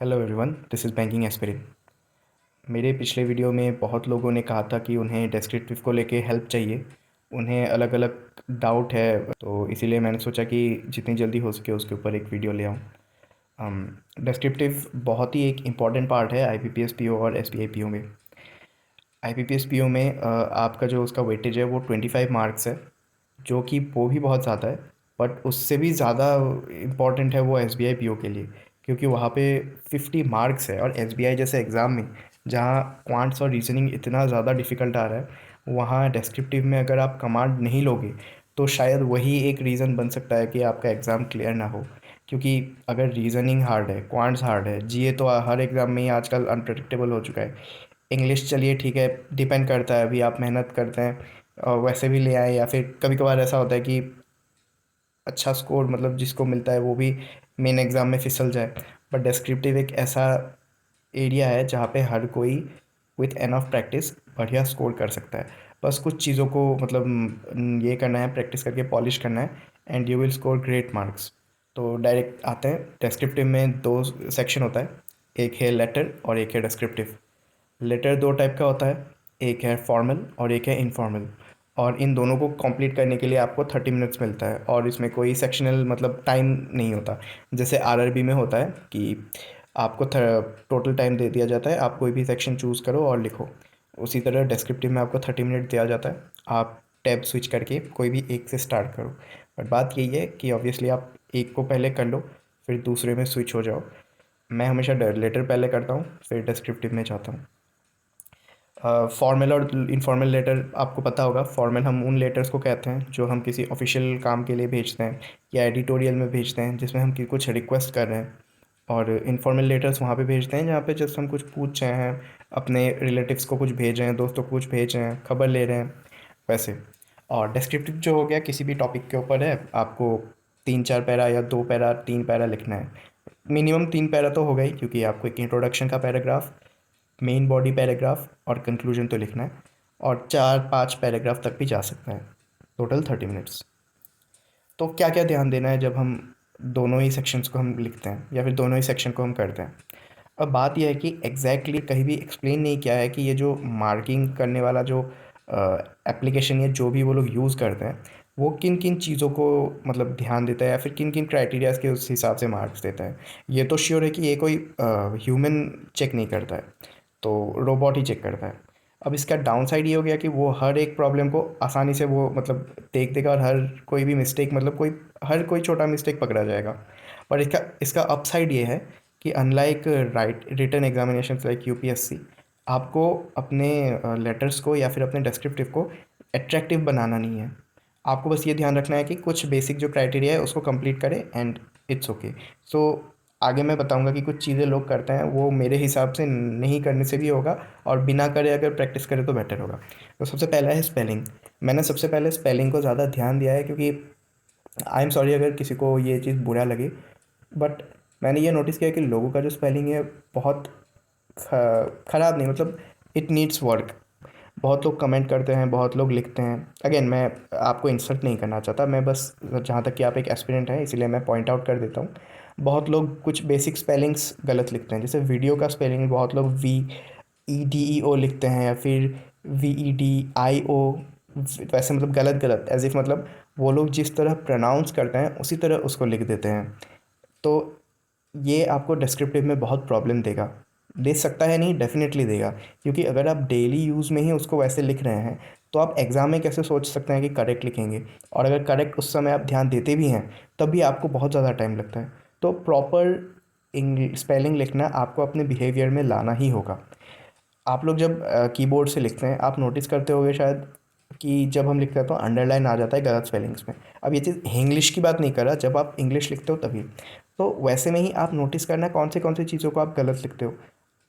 Hello everyone, this is banking aspirin. मेरे पिछले video में बहुत लोगों ने कहा था कि उन्हें डेस्क्रिप्टिव को लेके हेल्प चाहिए। उन्हें अलग अलग डाउट है, तो इसीलिए मैंने सोचा कि जितनी जल्दी हो सके उसके ऊपर एक वीडियो ले आऊँ। डेस्क्रिप्टिव बहुत ही एक इम्पॉर्टेंट पार्ट है आईपीपीएस पीओ और एसबीआई पीओ में। आईपीपीएस पीओ में आपका जो उसका वेटेज है वो 25 मार्क्स है, जो कि वो भी बहुत ज़्यादा है। बट उससे भी ज़्यादा इम्पॉर्टेंट है वो एसबीआई पीओ के लिए, क्योंकि वहाँ पे 50 मार्क्स है। और एसबीआई जैसे एग्ज़ाम में जहाँ क्वांट्स और रीजनिंग इतना ज़्यादा डिफ़िकल्ट आ रहा है, वहाँ डिस्क्रिप्टिव में अगर आप कमांड नहीं लोगे तो शायद वही एक रीज़न बन सकता है कि आपका एग्ज़ाम क्लियर ना हो। क्योंकि अगर रीजनिंग हार्ड है, क्वांट्स हार्ड है, जीए तो हर एग्ज़ाम में ही आजकल अनप्रडिक्टेबल हो चुका है। इंग्लिश चलिए ठीक है, डिपेंड करता है, अभी आप मेहनत करते हैं और वैसे भी ले आए, या फिर कभी कभार ऐसा होता है कि अच्छा स्कोर मतलब जिसको मिलता है वो भी मेन एग्ज़ाम में फिसल जाए। बट डिस्क्रिप्टिव एक ऐसा एरिया है जहाँ पे हर कोई विथ एनफ प्रैक्टिस बढ़िया स्कोर कर सकता है। बस कुछ चीज़ों को मतलब ये करना है, प्रैक्टिस करके पॉलिश करना है, and you will score great marks. तो डायरेक्ट आते हैं डिस्क्रिप्टिव में। दो सेक्शन होता है, एक है लेटर और एक है डिस्क्रिप्टिव। लेटर दो टाइप का होता है, एक है फॉर्मल और एक है इनफॉर्मल। और इन दोनों को कंप्लीट करने के लिए आपको 30 मिनट्स मिलता है, और इसमें कोई सेक्शनल मतलब टाइम नहीं होता। जैसे आरआरबी में होता है कि आपको टोटल टाइम दे दिया जाता है, आप कोई भी सेक्शन चूज़ करो और लिखो। उसी तरह डिस्क्रिप्टिव में आपको 30 मिनट दिया जाता है, आप टैब स्विच करके कोई भी एक से स्टार्ट करो। बट बात यही है कि ऑब्वियसली आप एक को पहले कर लो, फिर दूसरे में स्विच हो जाओ। मैं हमेशा लेटर पहले करता हूँ, फिर डिस्क्रिप्टिव में जाता हूँ। फॉर्मल और इनफॉर्मल लेटर आपको पता होगा। फॉर्मल हम उन लेटर्स को कहते हैं जो हम किसी ऑफिशियल काम के लिए भेजते हैं या एडिटोरियल में भेजते हैं, जिसमें हम कुछ रिक्वेस्ट कर रहे हैं। और इनफॉर्मल लेटर्स वहाँ पे भेजते हैं जहाँ पे जस्ट हम कुछ पूछ रहे हैं, अपने रिलेटिव्स को कुछ भेज रहे हैं, दोस्तों को कुछ भेज रहे हैं, खबर ले रहे हैं, वैसे। और डिस्क्रिप्टिव जो हो गया, किसी भी टॉपिक के ऊपर है, आपको 3-4 पैरा या 2 पैरा 3 पैरा लिखना है। मिनिमम 3 पैरा तो होगा ही, क्योंकि आपको एक इंट्रोडक्शन का पैराग्राफ, मेन बॉडी पैराग्राफ और कंक्लूजन तो लिखना है। और 4-5 पैराग्राफ तक भी जा सकता है। Total 30 minutes. तो क्या क्या ध्यान देना है जब हम दोनों ही सेक्शंस को हम लिखते हैं या फिर दोनों ही सेक्शन को हम करते हैं। अब बात यह है कि एग्जैक्टली कहीं भी एक्सप्लेन नहीं किया है कि ये जो मार्किंग करने वाला जो एप्लीकेशन या जो भी वो लोग यूज़ करते हैं, वो किन किन चीज़ों को मतलब ध्यान देता है, या फिर किन किन क्राइटेरियाज़ के उस हिसाब से मार्क्स देता है। ये तो श्योर है कि ये कोई ह्यूमन चेक नहीं करता है, तो रोबोट ही चेक करता है। अब इसका डाउन साइड ये हो गया कि वो हर एक प्रॉब्लम को आसानी से वो मतलब देख देगा, और हर कोई भी मिस्टेक मतलब कोई हर कोई छोटा मिस्टेक पकड़ा जाएगा। और इसका इसका अपसाइड ये है कि unlike right written examination like UPSC, आपको अपने लेटर्स को या फिर अपने डिस्क्रिप्टिव को अट्रैक्टिव बनाना नहीं है। आपको बस ये ध्यान रखना है कि कुछ बेसिक जो क्राइटेरिया है उसको कंप्लीट करें, एंड इट्स ओके। सो आगे मैं बताऊंगा कि कुछ चीज़ें लोग करते हैं, वो मेरे हिसाब से नहीं करने से भी होगा, और बिना करे अगर प्रैक्टिस करें तो बेटर होगा। तो सबसे पहला है स्पेलिंग। मैंने सबसे पहले स्पेलिंग को ज़्यादा ध्यान दिया है, क्योंकि आई एम सॉरी अगर किसी को ये चीज़ बुरा लगे, बट मैंने ये नोटिस किया कि लोगों का जो स्पेलिंग है बहुत ख़राब नहीं, मतलब इट नीड्स वर्क। बहुत लोग कमेंट करते हैं, बहुत लोग लिखते हैं। अगेन मैं आपको इंसल्ट नहीं करना चाहता, मैं बस जहाँ तक कि आप एक एस्पिरेंट हैं इसीलिए मैं पॉइंट आउट कर देता हूँ। बहुत लोग कुछ बेसिक स्पेलिंग्स गलत लिखते हैं, जैसे वीडियो का स्पेलिंग बहुत लोग VEDEO लिखते हैं, या फिर VEDIO। वैसे मतलब गलत गलत एज इफ मतलब वो लोग जिस तरह प्रोनाउंस करते हैं उसी तरह उसको लिख देते हैं। तो ये आपको डिस्क्रिप्टिव में बहुत प्रॉब्लम देगा। दे सकता है नहीं, डेफिनेटली देगा। क्योंकि अगर आप डेली यूज़ में ही उसको वैसे लिख रहे हैं, तो आप एग्ज़ाम में कैसे सोच सकते हैं कि करेक्ट लिखेंगे। और अगर करेक्ट उस समय आप ध्यान देते भी हैं, तब भी आपको बहुत ज़्यादा टाइम लगता है। तो प्रॉपर स्पेलिंग लिखना आपको अपने बिहेवियर में लाना ही होगा। आप लोग जब कीबोर्ड से लिखते हैं, आप नोटिस करते होंगे शायद कि जब हम लिखते हैं तो अंडरलाइन आ जाता है गलत स्पेलिंग्स में। अब ये चीज़ इंग्लिश की बात नहीं कर रहा, जब आप इंग्लिश लिखते हो तभी। तो वैसे में ही आप नोटिस करना कौन सी चीज़ों को आप गलत लिखते हो।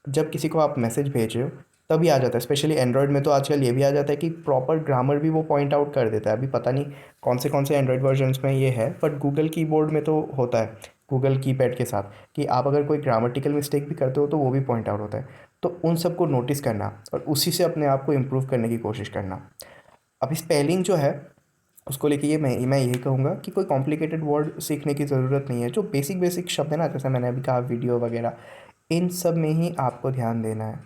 जब किसी को आप मैसेज भेज रहे हो तभी आ जाता है, स्पेशली एंड्रॉयड में तो आजकल ये भी आ जाता है कि प्रॉपर ग्रामर भी वो पॉइंट आउट कर देता है। अभी पता नहीं कौन से एंड्रॉयड वर्जन्स में ये है, बट गूगल कीबोर्ड में तो होता है, गूगल कीपैड के साथ, कि आप अगर कोई ग्रामेटिकल मिस्टेक भी करते हो तो वो भी पॉइंट आउट होता है। तो उन सबको नोटिस करना और उसी से अपने आप को इम्प्रूव करने की कोशिश करना। अभी स्पेलिंग जो है उसको लेके ये मैं यही कहूँगा कि कोई कॉम्प्लिकेटेड वर्ड सीखने की ज़रूरत नहीं है। जो बेसिक बेसिक शब्द है ना, जैसे मैंने अभी कहा वीडियो वगैरह, इन सब में ही आपको ध्यान देना है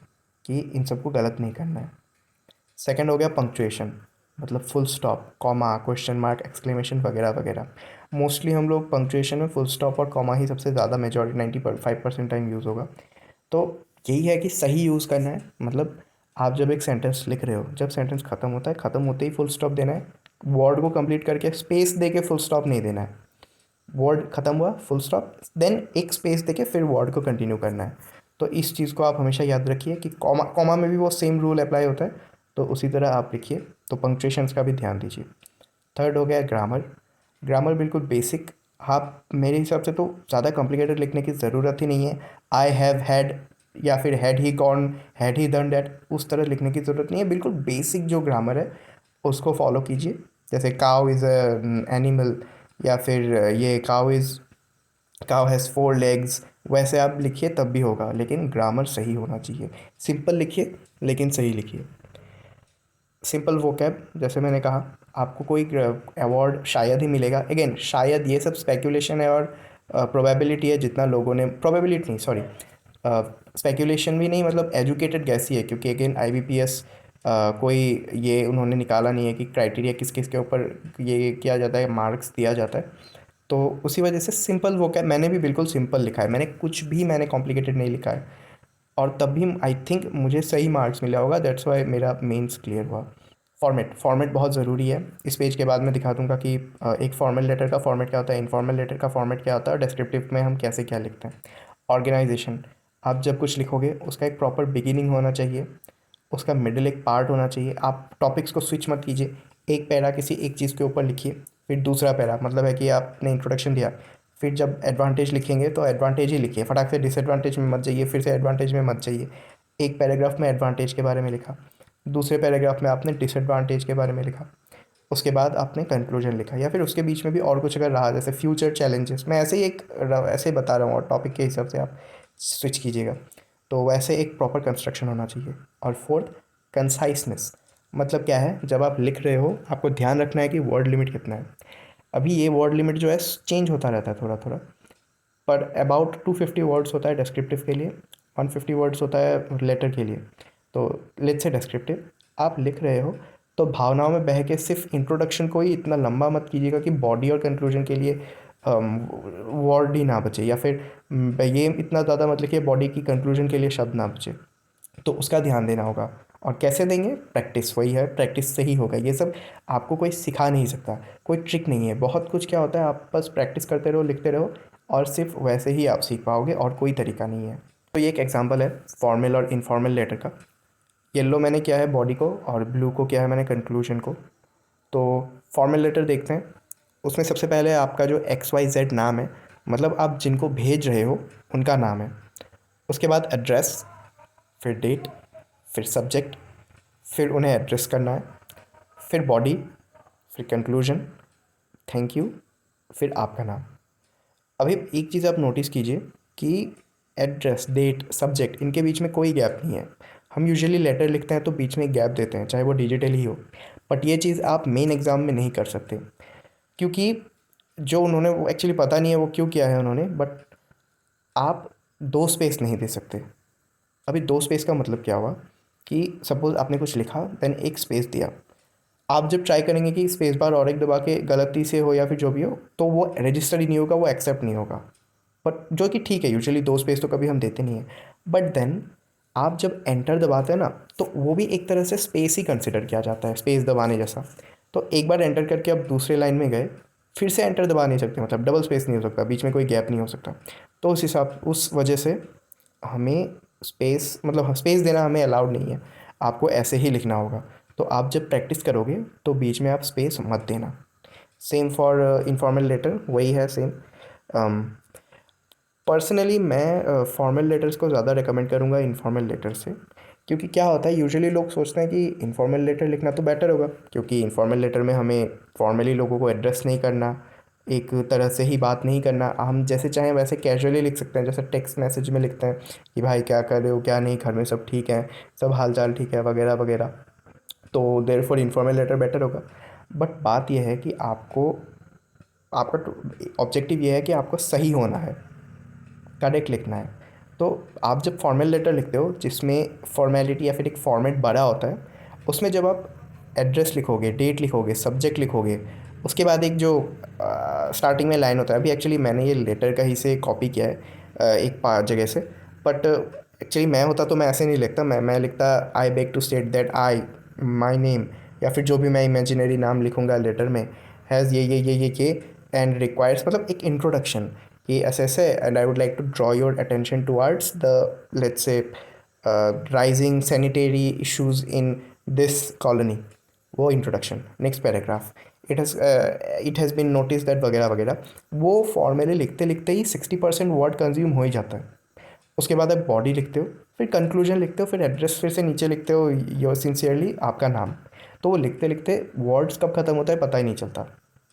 कि इन सबको गलत नहीं करना है। सेकंड हो गया पंक्चुएशन, मतलब full stop, comma, question mark, exclamation वगैरह वगैरह। मोस्टली हम लोग पंक्चुएशन में फुल स्टॉप और कॉमा ही सबसे ज़्यादा मेजॉरिटी 95% टाइम यूज़ होगा। तो यही है कि सही यूज़ करना है। मतलब आप जब एक सेंटेंस लिख रहे हो, जब सेंटेंस ख़त्म होता है, ख़त्म होते ही फुल स्टॉप देना है। वर्ड को कंप्लीट करके स्पेस दे के फुल स्टॉप नहीं देना है। वर्ड ख़त्म हुआ, फुल स्टॉप, देन एक स्पेस देके फिर वर्ड को कंटिन्यू करना है। तो इस चीज़ को आप हमेशा याद रखिए कि कॉमा कॉमा में भी वो सेम रूल अप्लाई होता है, तो उसी तरह आप लिखिए। तो पंक्चुएशंस का भी ध्यान दीजिए। थर्ड हो गया ग्रामर। ग्रामर बिल्कुल बेसिक, आप मेरे हिसाब से तो ज़्यादा कॉम्प्लिकेटेड लिखने की ज़रूरत ही नहीं है। आई हैव हैड या फिर had he gone, had he done that, उस तरह लिखने की ज़रूरत नहीं है। बिल्कुल बेसिक जो ग्रामर है उसको फॉलो कीजिए। जैसे काउ इज़ एनिमल, या फिर ये काउ हैज़ 4 लेग्स, वैसे आप लिखिए तब भी होगा, लेकिन ग्रामर सही होना चाहिए। सिंपल लिखिए लेकिन सही लिखिए। सिंपल वोकैब, जैसे मैंने कहा, आपको कोई अवार्ड शायद ही मिलेगा। अगेन शायद ये सब स्पेकुलेशन है और प्रोबेबिलिटी है, जितना लोगों ने, प्रोबेबिलिटी नहीं, सॉरी, स्पेकुलेशन भी नहीं, मतलब एजुकेटेड गैस ही है, क्योंकि अगेन आईबीपीएस कोई ये उन्होंने निकाला नहीं है कि क्राइटेरिया किस किस के ऊपर ये किया जाता है, मार्क्स दिया जाता है। तो उसी वजह से सिंपल वोकैब, मैंने भी बिल्कुल सिंपल लिखा है, मैंने कॉम्प्लिकेटेड नहीं लिखा है, और तब भी आई थिंक मुझे सही मार्क्स मिला होगा। दैट्स वाई मेरा मेंस क्लियर हुआ। फॉर्मेट बहुत ज़रूरी है। इस पेज के बाद मैं दिखा दूंगा कि एक फॉर्मल लेटर का फॉर्मेट क्या होता है, इनफॉर्मल लेटर का फॉर्मेट क्या होता है, और डिस्क्रिप्टिव में हम कैसे क्या लिखते हैं। ऑर्गेनाइजेशन, आप जब कुछ लिखोगे उसका एक प्रॉपर बिगिनिंग होना चाहिए, उसका मिडिल एक पार्ट होना चाहिए। आप टॉपिक्स को स्विच मत कीजिए। एक पैरा किसी एक चीज़ के ऊपर लिखिए, फिर दूसरा पैरा, मतलब है कि आपने इंट्रोडक्शन दिया, फिर जब एडवांटेज लिखेंगे तो एडवांटेज ही लिखिए, फटाक से डिसएडवांटेज में मत जाइए, फिर से एडवांटेज में मत जाइए। एक पैराग्राफ में एडवांटेज के बारे में लिखा, दूसरे पैराग्राफ में आपने डिसएडवांटेज के बारे में लिखा, उसके बाद आपने कंक्लूजन लिखा, या फिर उसके बीच में भी और कुछ अगर रहा, जैसे फ्यूचर चैलेंजेस, मैं ऐसे ही ऐसे ही बता रहा हूँ, और टॉपिक के हिसाब से आप स्विच कीजिएगा। तो वैसे एक प्रॉपर कंस्ट्रक्शन होना चाहिए। और फोर्थ, कंसाइसनेस, मतलब क्या है, जब आप लिख रहे हो आपको ध्यान रखना है कि वर्ड लिमिट कितना है। अभी ये वर्ड लिमिट जो है चेंज होता रहता है थोड़ा थोड़ा, पर अबाउट 250 वर्ड्स होता है डिस्क्रिप्टिव के लिए, 150 वर्ड्स होता है लेटर के लिए। तो लेट्स से डिस्क्रिप्टिव आप लिख रहे हो, तो भावनाओं में बह के सिर्फ इंट्रोडक्शन को ही इतना लंबा मत कीजिएगा कि बॉडी और कंक्लूजन के लिए वर्ड ही ना बचे, या फिर ये इतना ज़्यादा मत लिखिए बॉडी की कंक्लूजन के लिए शब्द ना बचे। तो उसका ध्यान देना होगा। और कैसे देंगे, प्रैक्टिस, वही है, प्रैक्टिस से ही होगा ये सब। आपको कोई सिखा नहीं सकता, कोई ट्रिक नहीं है। बहुत कुछ क्या होता है, आप बस प्रैक्टिस करते रहो, लिखते रहो, और सिर्फ वैसे ही आप सीख पाओगे, और कोई तरीका नहीं है। तो ये एक एग्जांपल है फॉर्मल और इनफॉर्मल लेटर का। येलो मैंने किया है बॉडी को, और ब्लू को किया है मैंने कंक्लूजन को। तो फॉर्मल लेटर देखते हैं। उसमें सबसे पहले आपका जो XYZ नाम है, मतलब आप जिनको भेज रहे हो उनका नाम है। उसके बाद एड्रेस, फिर डेट, फिर सब्जेक्ट, फिर उन्हें एड्रेस करना है, फिर बॉडी, फिर कंक्लूजन, थैंक यू, फिर आपका नाम। अभी एक चीज़ आप नोटिस कीजिए कि एड्रेस, डेट, सब्जेक्ट, इनके बीच में कोई गैप नहीं है। हम यूजुअली लेटर लिखते हैं तो बीच में गैप देते हैं, चाहे वो डिजिटल ही हो, बट ये चीज़ आप मेन एग्ज़ाम में नहीं कर सकते, क्योंकि जो उन्होंने, वो एक्चुअली पता नहीं है वो क्यों किया है उन्होंने, बट आप दो स्पेस नहीं दे सकते। अभी दो स्पेस का मतलब क्या हुआ कि सपोज़ आपने कुछ लिखा, देन एक स्पेस दिया, आप जब ट्राई करेंगे कि स्पेस बार और एक दबा के गलती से हो या फिर जो भी हो, तो वो रजिस्टर ही नहीं होगा, वो एक्सेप्ट नहीं होगा। बट जो कि ठीक है, यूजुअली दो स्पेस तो कभी हम देते नहीं हैं। बट देन आप जब एंटर दबाते हैं ना, तो वो भी एक तरह से स्पेस ही कंसिडर किया जाता है, स्पेस दबाने जैसा। तो एक बार एंटर करके आप दूसरे लाइन में गए, फिर से एंटर दबा नहीं सकते, मतलब डबल स्पेस नहीं हो सकता, बीच में कोई गैप नहीं हो सकता। तो उस वजह से हमें स्पेस, मतलब स्पेस देना हमें अलाउड नहीं है, आपको ऐसे ही लिखना होगा। तो आप जब प्रैक्टिस करोगे तो बीच में आप स्पेस मत देना। सेम फॉर इनफॉर्मल लेटर, वही है सेम। पर्सनली मैं फॉर्मल लेटर्स को ज़्यादा रिकमेंड करूँगा इनफॉर्मल लेटर से, क्योंकि क्या होता है, यूजुअली लोग सोचते हैं कि इनफॉर्मल लेटर लिखना तो बेटर होगा, क्योंकि इनफॉर्मल लेटर में हमें फॉर्मली लोगों को एड्रेस नहीं करना, एक तरह से ही बात नहीं करना, हम जैसे चाहें वैसे कैजुअली लिख सकते हैं, जैसे टेक्स्ट मैसेज में लिखते हैं कि भाई क्या कर रहे हो, क्या नहीं, घर में सब ठीक है, सब हाल चाल ठीक है, वगैरह वगैरह। तो there for informal letter better होगा। बट बात यह है कि आपको, आपका ऑब्जेक्टिव ये है कि आपको सही होना है, करेक्ट लिखना है। तो आप जब फॉर्मल लेटर लिखते हो जिसमें फॉर्मेलिटी या फिर एक फॉर्मेट बड़ा होता है, उसमें जब आप एड्रेस लिखोगे, डेट लिखोगे, सब्जेक्ट लिखोगे, उसके बाद एक जो स्टार्टिंग में लाइन होता है, अभी एक्चुअली मैंने ये लेटर का ही से कॉपी किया है एक जगह से, बट एक्चुअली मैं होता तो मैं ऐसे नहीं लिखता, मैं लिखता I beg to state that I my name, या फिर जो भी मैं इमेजिनरी नाम लिखूँगा लेटर में, हैज़ ये एंड रिक्वायर्स, मतलब एक इंट्रोडक्शन कि ऐसे ऐसे, and I would like to draw your attention towards the, let's say, rising sanitary issues in this colony, वो introduction. Next paragraph, it has been notice that वगैरह वगैरह, वो फॉर्मली लिखते लिखते ही 60% वर्ड कंज्यूम हो ही जाता है। उसके बाद आप बॉडी लिखते हो, फिर कंक्लूजन लिखते हो, फिर एड्रेस फिर से नीचे लिखते हो, योर सिंसियरली आपका नाम। तो वो लिखते लिखते वर्ड्स कब ख़त्म होता है पता ही नहीं चलता,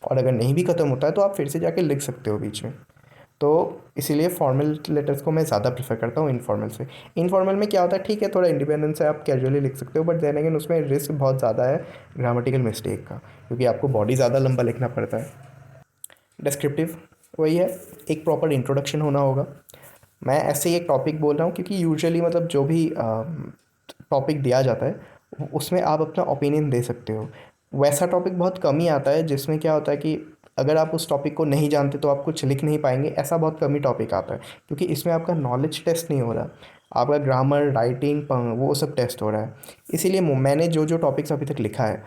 और अगर नहीं भी ख़त्म होता है तो आप फिर से जाके लिख सकते हो बीच में। तो इसीलिए फॉर्मल लेटर्स को मैं ज़्यादा प्रेफर करता हूँ इनफॉर्मल से। इनफॉर्मल में क्या होता है, ठीक है थोड़ा इंडिपेंडेंस है, आप कैजुअली लिख सकते हो, बट देन अगेन उसमें रिस्क बहुत ज़्यादा है ग्रामेटिकल मिस्टेक का, क्योंकि आपको बॉडी ज़्यादा लंबा लिखना पड़ता है। डिस्क्रिप्टिव वही है, एक प्रॉपर इंट्रोडक्शन होना होगा। मैं ऐसे ही एक टॉपिक बोल रहा हूँ क्योंकि यूजुअली मतलब जो भी टॉपिक दिया जाता है उसमें आप अपना ओपिनियन दे सकते हो। वैसा टॉपिक बहुत कम ही आता है जिसमें क्या होता है कि अगर आप उस टॉपिक को नहीं जानते तो आप कुछ लिख नहीं पाएंगे, ऐसा बहुत कम ही टॉपिक आता है, क्योंकि इसमें आपका नॉलेज टेस्ट नहीं हो रहा, आपका ग्रामर, राइटिंग, वो सब टेस्ट हो रहा है। इसीलिए मैंने जो जो टॉपिक्स अभी तक लिखा है,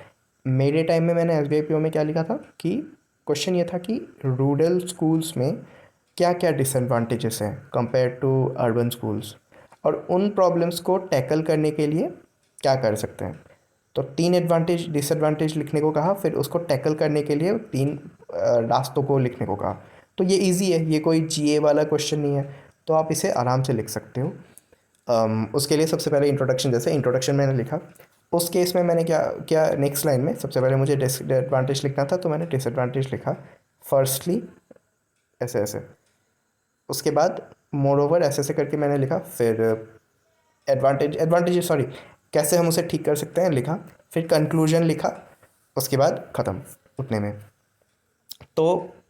मेरे टाइम में मैंने SBIPO में क्या लिखा था कि क्वेश्चन ये था कि रूरल स्कूल्स में क्या क्या डिसएडवांटेजेस हैं कंपेयर टू अर्बन स्कूल्स, और उन प्रॉब्लम्स को टैकल करने के लिए क्या कर सकते हैं। तो 3 एडवांटेज डिसएडवांटेज लिखने को कहा, फिर उसको टैकल करने के लिए 3 रास्तों को लिखने को कहा। तो ये इजी है, ये कोई GA वाला क्वेश्चन नहीं है, तो आप इसे आराम से लिख सकते हो। उसके लिए सबसे पहले इंट्रोडक्शन, जैसे इंट्रोडक्शन मैंने लिखा, उस केस में मैंने क्या क्या नेक्स्ट लाइन में सबसे पहले मुझे डिसएडवांटेज लिखना था, तो मैंने डिसएडवांटेज लिखा फर्स्टली, ऐसे ऐसे। उसके बाद मोर ओवर ऐसे ऐसे करके मैंने लिखा, फिर एडवांटेज सॉरी, कैसे हम उसे ठीक कर सकते हैं लिखा, फिर कंक्लूजन लिखा, उसके बाद ख़त्म उतने में। तो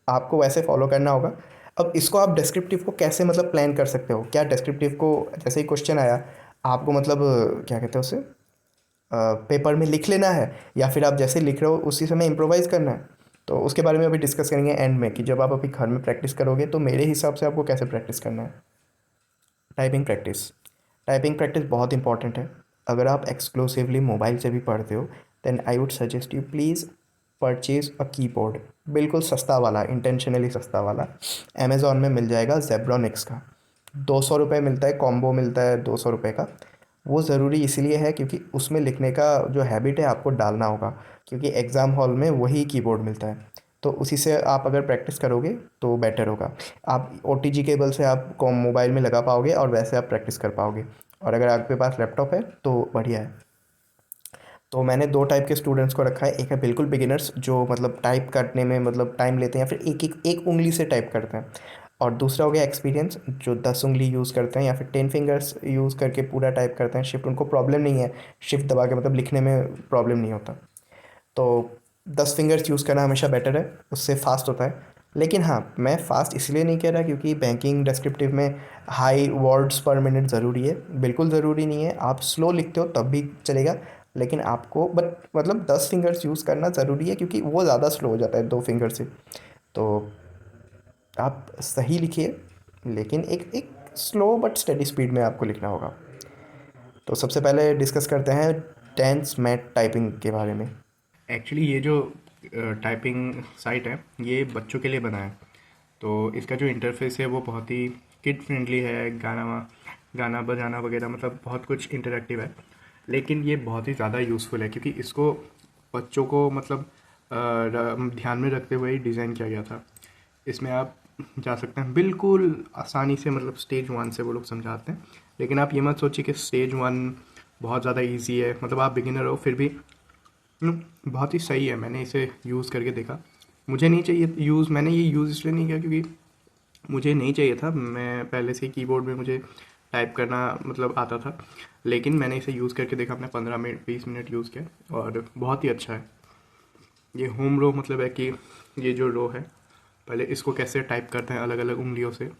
आपको वैसे फॉलो करना होगा। अब इसको आप डिस्क्रिप्टिव को कैसे मतलब प्लान कर सकते हो, क्या डिस्क्रिप्टिव को जैसे ही क्वेश्चन आया आपको मतलब क्या कहते हैं उसे, पेपर में लिख लेना है, या फिर आप जैसे लिख रहे हो उसी समय इम्प्रोवाइज़ करना है, तो उसके बारे में अभी डिस्कस करेंगे एंड में, कि जब आप अभी घर में प्रैक्टिस करोगे तो मेरे हिसाब से आपको कैसे प्रैक्टिस करना है। टाइपिंग प्रैक्टिस, टाइपिंग प्रैक्टिस बहुत इंपॉर्टेंट है। अगर आप एक्सक्लूसिवली मोबाइल से भी पढ़ते हो then I would suggest you please purchase a keyboard, बिल्कुल सस्ता वाला, इंटेंशनली सस्ता वाला। अमेज़ॉन में मिल जाएगा जेब्रॉनिक्स का, 200 रुपये मिलता है, कॉम्बो मिलता है 200 रुपये का। वो ज़रूरी इसलिए है क्योंकि उसमें लिखने का जो हैबिट है आपको डालना होगा, क्योंकि एग्ज़ाम हॉल में वही कीबोर्ड मिलता है, तो उसी से आप अगर प्रैक्टिस करोगे तो बेटर होगा। आप OTG केबल से आप मोबाइल में लगा पाओगे और वैसे आप प्रैक्टिस कर पाओगे, और अगर आपके पास लैपटॉप है तो बढ़िया है। तो मैंने 2 टाइप के स्टूडेंट्स को रखा है, एक है बिल्कुल बिगिनर्स जो मतलब टाइप करने में मतलब टाइम लेते हैं या फिर एक उंगली से टाइप करते हैं, और दूसरा हो गया एक्सपीरियंस जो 10 उंगली यूज़ करते हैं या फिर 10 फिंगर्स यूज़ करके पूरा टाइप करते हैं, शिफ्ट उनको प्रॉब्लम नहीं है, शिफ्ट दबा के मतलब लिखने में प्रॉब्लम नहीं होता। तो 10 फिंगर्स यूज़ करना हमेशा बेटर है, उससे फास्ट होता है। लेकिन हाँ, मैं फ़ास्ट इसलिए नहीं कह रहा क्योंकि बैंकिंग डिस्क्रिप्टिव में हाई वर्ड्स पर मिनट ज़रूरी है, बिल्कुल ज़रूरी नहीं है, आप स्लो लिखते हो तब भी चलेगा, लेकिन आपको बट मतलब 10 फिंगर्स यूज़ करना ज़रूरी है क्योंकि वो ज़्यादा स्लो हो जाता है 2 फिंगर से। तो आप सही लिखिए, लेकिन एक एक स्लो बट स्टेडी स्पीड में आपको लिखना होगा। तो सबसे पहले डिस्कस करते हैं टेंस मैथ टाइपिंग के बारे में। एक्चुअली ये जो टाइपिंग साइट है ये बच्चों के लिए बना है, तो इसका जो इंटरफेस है वो बहुत ही किड फ्रेंडली है, गाना बजाना वगैरह मतलब बहुत कुछ इंटरेक्टिव है। लेकिन ये बहुत ही ज़्यादा यूज़फुल है क्योंकि इसको बच्चों को मतलब ध्यान में रखते हुए ही डिज़ाइन किया गया था। इसमें आप जा सकते हैं बिल्कुल आसानी से, मतलब स्टेज 1 से वो लोग समझाते हैं, लेकिन आप ये मत सोचिए कि स्टेज 1 बहुत ज़्यादा इजी है, मतलब आप बिगिनर हो फिर भी बहुत ही सही है। मैंने इसे यूज़ करके देखा, मुझे नहीं चाहिए यूज़, मैंने ये यूज़ इसलिए नहीं किया क्योंकि मुझे नहीं चाहिए था, मैं पहले से ही कीबोर्ड में मुझे टाइप करना मतलब आता था, लेकिन मैंने इसे यूज़ करके देखा, अपने 15 मिनट 20 मिनट यूज़ किया और बहुत ही अच्छा है। ये होम रो मतलब है कि ये जो रो है पहले इसको कैसे टाइप करते हैं अलग अलग उंगलियों से,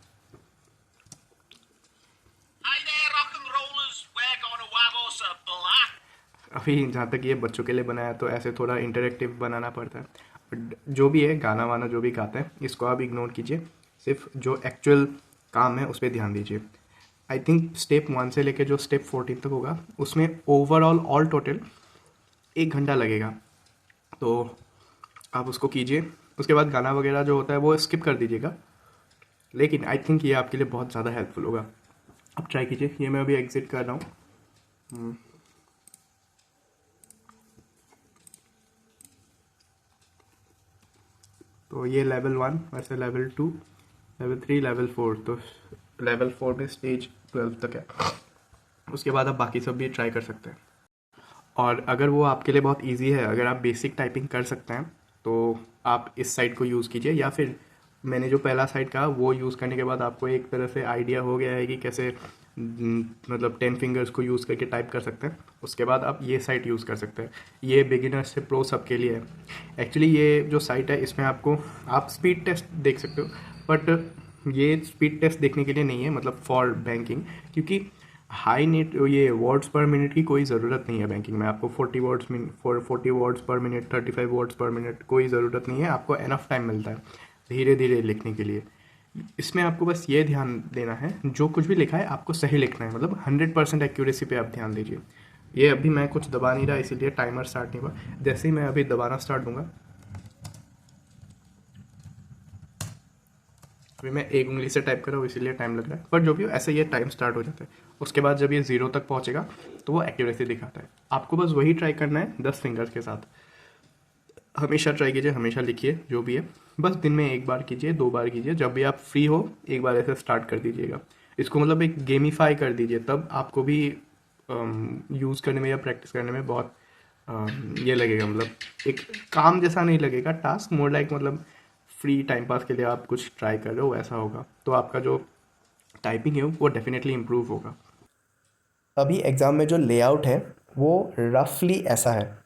अभी जहाँ तक ये बच्चों के लिए बनाया तो ऐसे थोड़ा इंटरेक्टिव बनाना पड़ता है, बट जो भी है गाना वाना जो भी गाते हैं इसको आप इग्नोर कीजिए, सिर्फ जो एक्चुअल काम है उस पर ध्यान दीजिए। आई थिंक स्टेप 1 से लेके जो स्टेप 14 तक होगा उसमें ओवरऑल ऑल टोटल 1 घंटा लगेगा, तो आप उसको कीजिए। उसके बाद गाना वगैरह जो होता है वो स्किप कर दीजिएगा, लेकिन आई थिंक ये आपके लिए बहुत ज़्यादा हेल्पफुल होगा। आप ट्राई कीजिए। ये मैं अभी एग्जिट कर रहा हूँ। तो ये लेवल 1, वैसे लेवल 2, लेवल 3, लेवल 4, तो लेवल 4 में स्टेज 12 तक है। उसके बाद आप बाकी सब भी ट्राई कर सकते हैं। और अगर वो आपके लिए बहुत इजी है, अगर आप बेसिक टाइपिंग कर सकते हैं तो आप इस साइट को यूज़ कीजिए, या फिर मैंने जो पहला साइट कहा वो यूज़ करने के बाद आपको एक तरह से आइडिया हो गया है कि कैसे मतलब 10 फिंगर्स को यूज़ करके टाइप कर सकते हैं। उसके बाद आप ये साइट यूज़ कर सकते हैं। ये बिगिनर्स से प्रो सबके लिए है। एक्चुअली ये जो साइट है इसमें आपको आप स्पीड टेस्ट देख सकते हो, बट ये स्पीड टेस्ट देखने के लिए नहीं है, मतलब फॉर बैंकिंग, क्योंकि हाई नेट ये वर्ड्स पर मिनट की कोई ज़रूरत नहीं है बैंकिंग में। आपको 40 वर्ड्स पर मिनट, 35 वर्ड्स पर मिनट कोई ज़रूरत नहीं है, आपको एनफ टाइम मिलता है धीरे धीरे लिखने के लिए। इसमें आपको बस ये ध्यान देना है जो कुछ भी लिखा है आपको सही लिखना है, मतलब 100% एक्यूरेसी पे आप ध्यान दीजिए। ये अभी मैं कुछ दबा नहीं रहा इसीलिए टाइमर स्टार्ट नहीं हुआ, जैसे ही मैं अभी दबाना स्टार्ट दूंगा, अभी मैं एक उंगली से टाइप कर रहा हूँ इसीलिए टाइम लग रहा है, पर जो भी हो ऐसे ये टाइम स्टार्ट हो जाता है। उसके बाद जब ये 0 तक पहुँचेगा तो वो एक्यूरेसी दिखाता है। आपको बस वही ट्राई करना है 10 फिंगर्स के साथ। हमेशा ट्राई कीजिए, हमेशा लिखिए जो भी है, बस दिन में 1 बार कीजिए, 2 बार कीजिए, जब भी आप फ्री हो 1 बार ऐसे स्टार्ट कर दीजिएगा। इसको मतलब एक गेमीफाई कर दीजिए, तब आपको भी यूज़ करने में या प्रैक्टिस करने में बहुत ये लगेगा, मतलब एक काम जैसा नहीं लगेगा टास्क, मोर लाइक मतलब फ्री टाइम पास के लिए आप कुछ ट्राई कर रहे हो ऐसा होगा, तो आपका जो टाइपिंग है वो डेफिनेटली इम्प्रूव होगा। अभी एग्ज़ाम में जो लेआउट है वो रफली ऐसा है।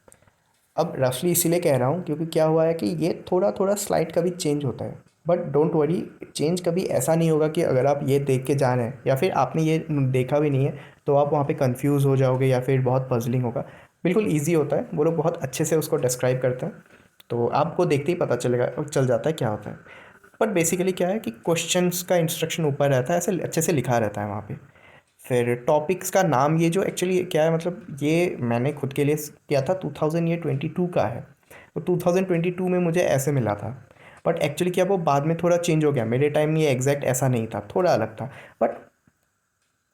अब रफली इसीलिए कह रहा हूँ क्योंकि क्या हुआ है कि ये थोड़ा थोड़ा स्लाइड कभी चेंज होता है, बट डोंट वरी, चेंज कभी ऐसा नहीं होगा कि अगर आप ये देख के जा रहे हैं या फिर आपने ये देखा भी नहीं है तो आप वहाँ पे कंफ्यूज हो जाओगे या फिर बहुत पजलिंग होगा। बिल्कुल ईजी होता है, वो लोग बहुत अच्छे से उसको डिस्क्राइब करते हैं, तो आपको देखते ही पता चलेगा, चल जाता है क्या होता है। बट बेसिकली क्या है कि क्वेश्चंस का इंस्ट्रक्शन ऊपर रहता है, ऐसे अच्छे से लिखा रहता है वहाँ पे। फिर टॉपिक्स का नाम ये जो एक्चुअली क्या है, मतलब ये मैंने खुद के लिए किया था 2022 का है, तो 2022 में मुझे ऐसे मिला था, बट एक्चुअली क्या वो बाद में थोड़ा चेंज हो गया। मेरे टाइम में ये एग्जैक्ट ऐसा नहीं था, थोड़ा अलग था, बट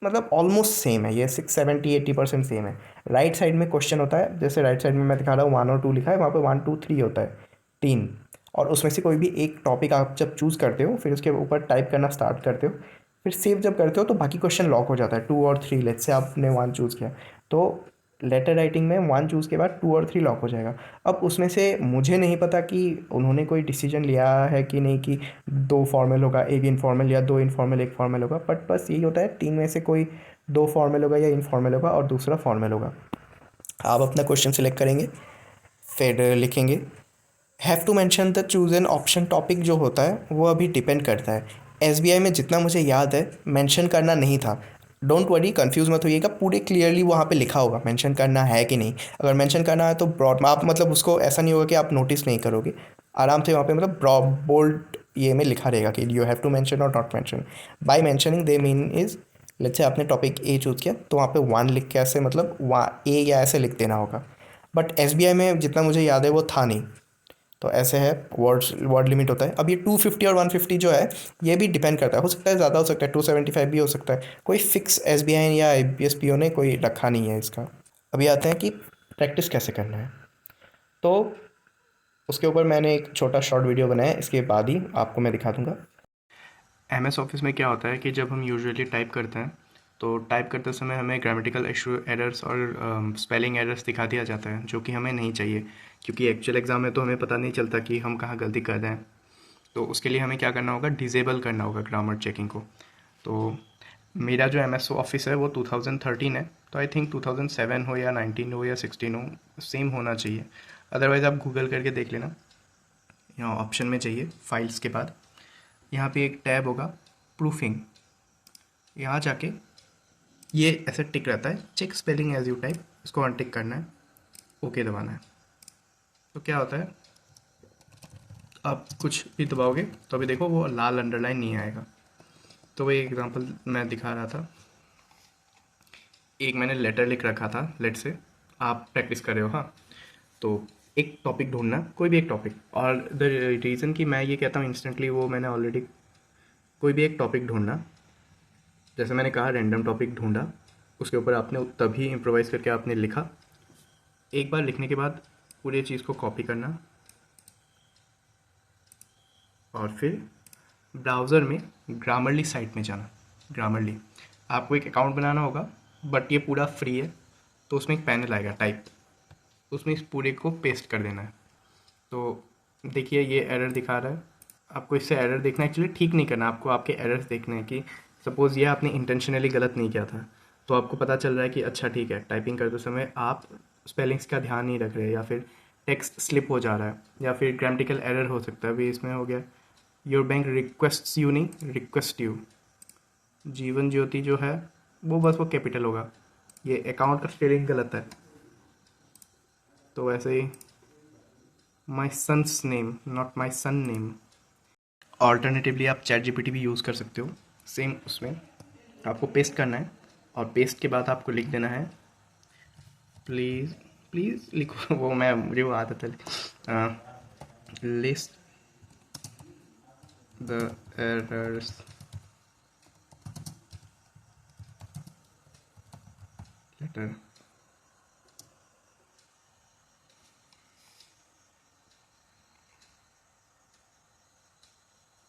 मतलब ऑलमोस्ट सेम है, ये 60-70-80% सेम है। राइट साइड में क्वेश्चन होता है, जैसे राइट साइड में मैं दिखा रहा हूँ 1 और 2 लिखा है, वहाँ पे 1 2 3 होता है, 3, और उसमें से कोई भी एक टॉपिक आप जब चूज़ करते हो फिर उसके ऊपर टाइप करना स्टार्ट करते हो, फिर सेव जब करते हो तो बाकी क्वेश्चन लॉक हो जाता है। 2 और 3, लेट्स से आपने 1 चूज़ किया तो लेटर राइटिंग में 1 चूज़ के बाद 2 और 3 लॉक हो जाएगा। अब उसमें से मुझे नहीं पता कि उन्होंने कोई डिसीजन लिया है कि नहीं कि 2 फॉर्मल होगा, एक इनफॉर्मल, या 2 इनफॉर्मल एक फॉर्मल होगा, बट बस यही होता है 3 में से कोई 2 फॉर्मल होगा या इनफॉर्मल होगा और दूसरा फॉर्मल होगा। आप अपना क्वेश्चन सिलेक्ट करेंगे, फिर लिखेंगे। Have to mention the choose an option topic जो होता है वो अभी डिपेंड करता है। एसबीआई में जितना मुझे याद है मेंशन करना नहीं था। डोंट वरी, कंफ्यूज मत होइएगा, पूरे क्लियरली वहाँ पे लिखा होगा मेंशन करना है कि नहीं। अगर मेंशन करना है तो ब्रॉड, आप मतलब उसको ऐसा नहीं होगा कि आप नोटिस नहीं करोगे, आराम से वहाँ पे मतलब बोल्ड ये में लिखा रहेगा कि यू हैव टू मेंशन और not mention. By mentioning they mean is, let's say आपने टॉपिक ए चूज़ किया तो वहाँ पे 1 लिख के ऐसे मतलब वहाँ ए या ऐसे लिख देना होगा, बट एसबीआई में जितना मुझे याद है वो था नहीं, तो ऐसे है। वर्ड लिमिट होता है। अब ये 250 और 150 जो है ये भी डिपेंड करता है, हो सकता है ज़्यादा हो सकता है, 275 भी हो सकता है, कोई फिक्स एसबीआई या आईबीएसपीओ ने कोई रखा नहीं है इसका। अभी आते हैं कि प्रैक्टिस कैसे करना है, तो उसके ऊपर मैंने एक छोटा शॉर्ट वीडियो बनाया है, इसके बाद ही आपको मैं दिखा दूंगा। एमएस ऑफिस में क्या होता है कि जब हम यूजुअली टाइप करते हैं तो टाइप करते समय हमें ग्रामेटिकल इशू एरर्स और स्पेलिंग एरर्स दिखा दिया जाता है, जो कि हमें नहीं चाहिए, क्योंकि एक्चुअल एग्ज़ाम में तो हमें पता नहीं चलता कि हम कहाँ गलती कर रहे हैं। तो उसके लिए हमें क्या करना होगा, डिसेबल करना होगा ग्रामर चेकिंग को। तो मेरा जो एमएस ऑफिस है वो 2013 है, तो आई थिंक 2007 हो या 19 हो या 16 हो, सेम होना चाहिए। अदरवाइज़ आप गूगल करके देख लेना। यहाँ ऑप्शन में चाहिए फाइल्स के बाद यहाँ पे एक टैब होगा प्रूफिंग, यहाँ जाके ये ऐसे टिक रहता है check spelling as you type, इसको अनटिक करना है। ओके दबाना है। तो क्या होता है, आप कुछ भी दबाओगे तो अभी देखो वो लाल अंडरलाइन नहीं आएगा। तो वही एग्जांपल मैं दिखा रहा था। एक मैंने लेटर लिख रखा था, लेट से आप प्रैक्टिस कर रहे हो, हाँ। तो एक टॉपिक ढूंढना, कोई भी एक टॉपिक, और द रीज़न कि मैं ये कहता हूँ इंस्टेंटली, वो मैंने ऑलरेडी कोई भी एक टॉपिक ढूंढना। जैसे मैंने कहा रैंडम टॉपिक ढूंढा, उसके ऊपर आपने तभी इम्प्रोवाइज़ करके आपने लिखा। एक बार लिखने के बाद पूरी चीज़ को कॉपी करना और फिर ब्राउज़र में ग्रामरली साइट में जाना। ग्रामरली आपको एक अकाउंट बनाना होगा, बट ये पूरा फ्री है। तो उसमें एक पैनल आएगा टाइप, उसमें इस पूरे को पेस्ट कर देना है। तो देखिए ये एरर दिखा रहा है, आपको इससे एरर देखना है। एक्चुअली ठीक नहीं करना, आपको आपके एरर्स देखने हैं कि सपोज़ ये आपने इंटेंशनली गलत नहीं किया था, तो आपको पता चल रहा है कि अच्छा ठीक है, टाइपिंग करते समय आप स्पेलिंग्स का ध्यान नहीं रख रहे, या फिर टेक्स्ट स्लिप हो जा रहा है, या फिर ग्रामेटिकल एरर हो सकता है। अभी इसमें हो गया योर बैंक रिक्वेस्ट्स यू, नहीं रिक्वेस्ट यू। जीवन ज्योति जो है वो बस वो कैपिटल होगा, ये अकाउंट का स्पेलिंग गलत है। तो वैसे ही my son's name, not my son name. Alternatively आप चैट जीपीटी भी यूज़ कर सकते हो, सेम उसमें आपको पेस्ट करना है, और पेस्ट के बाद आपको लिख देना है प्लीज़, प्लीज़ लिखो वो मैं, मुझे वो आदत है, लिस्ट द एरर्स लेटर।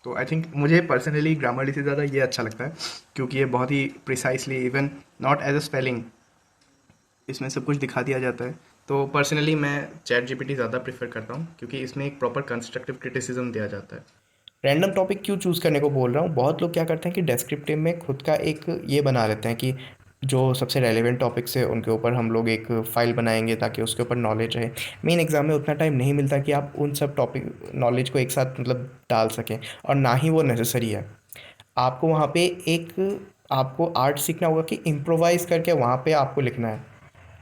तो आई थिंक मुझे पर्सनली ग्रामरली से ज़्यादा ये अच्छा लगता है, क्योंकि ये बहुत ही precisely, even not as a spelling, इसमें सब कुछ दिखा दिया जाता है। तो पर्सनली मैं चैट जीपीटी ज़्यादा प्रेफर करता हूँ, क्योंकि इसमें एक प्रॉपर कंस्ट्रक्टिव क्रिटिसिज्म दिया जाता है। रैंडम टॉपिक क्यों चूज़ करने को बोल रहा हूँ, बहुत लोग क्या करते हैं कि डेस्क्रिप्टिव में खुद का एक ये बना लेते हैं कि जो सबसे रेलेवेंट टॉपिक्स है उनके ऊपर हम लोग एक फ़ाइल बनाएंगे ताकि उसके ऊपर नॉलेज रहे। मेन एग्ज़ाम में उतना टाइम नहीं मिलता कि आप उन सब टॉपिक नॉलेज को एक साथ मतलब डाल सकें, और ना ही वो नेसेसरी है। आपको वहाँ पे एक आपको आर्ट सीखना होगा कि इम्प्रोवाइज़ करके वहाँ पे आपको लिखना है,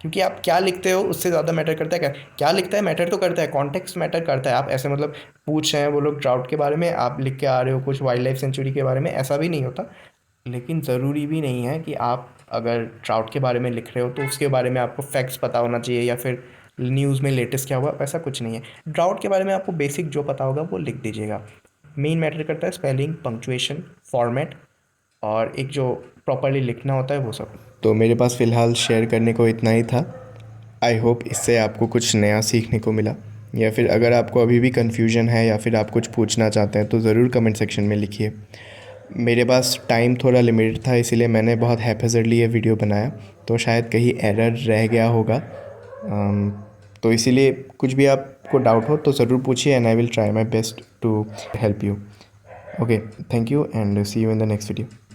क्योंकि आप क्या लिखते हो उससे ज़्यादा मैटर करता है। क्या क्या लिखता है मैटर तो करता है, कॉन्टेक्स्ट मैटर करता है। आप ऐसे मतलब पूछ रहे हैं वो लोग ट्राउट के बारे में, आप लिख के आ रहे हो कुछ वाइल्ड लाइफ सेंचुरी के बारे में, ऐसा भी नहीं होता। लेकिन ज़रूरी भी नहीं है कि आप अगर ट्राउट के बारे में लिख रहे हो तो उसके बारे में आपको फैक्ट्स पता होना चाहिए, या फिर न्यूज़ में लेटेस्ट क्या हुआ, वैसा कुछ नहीं है। ड्राउट के बारे में आपको बेसिक जो पता होगा वो लिख दीजिएगा। मेन मैटर करता है स्पेलिंग, पंक्चुएशन, फॉर्मेट, और एक जो प्रॉपरली लिखना होता है वो सब। तो मेरे पास फ़िलहाल शेयर करने को इतना ही था। आई होप इससे आपको कुछ नया सीखने को मिला, या फिर अगर आपको अभी भी कन्फ्यूजन है या फिर आप कुछ पूछना चाहते हैं तो ज़रूर कमेंट सेक्शन में लिखिए। मेरे पास टाइम थोड़ा लिमिटेड था, इसीलिए मैंने बहुत हैफेजर्डली ये वीडियो बनाया, तो शायद कहीं एरर रह गया होगा। तो इसीलिए कुछ भी आपको डाउट हो तो ज़रूर पूछिए, and I will try my best to help you. Okay, thank you and see you in the next video.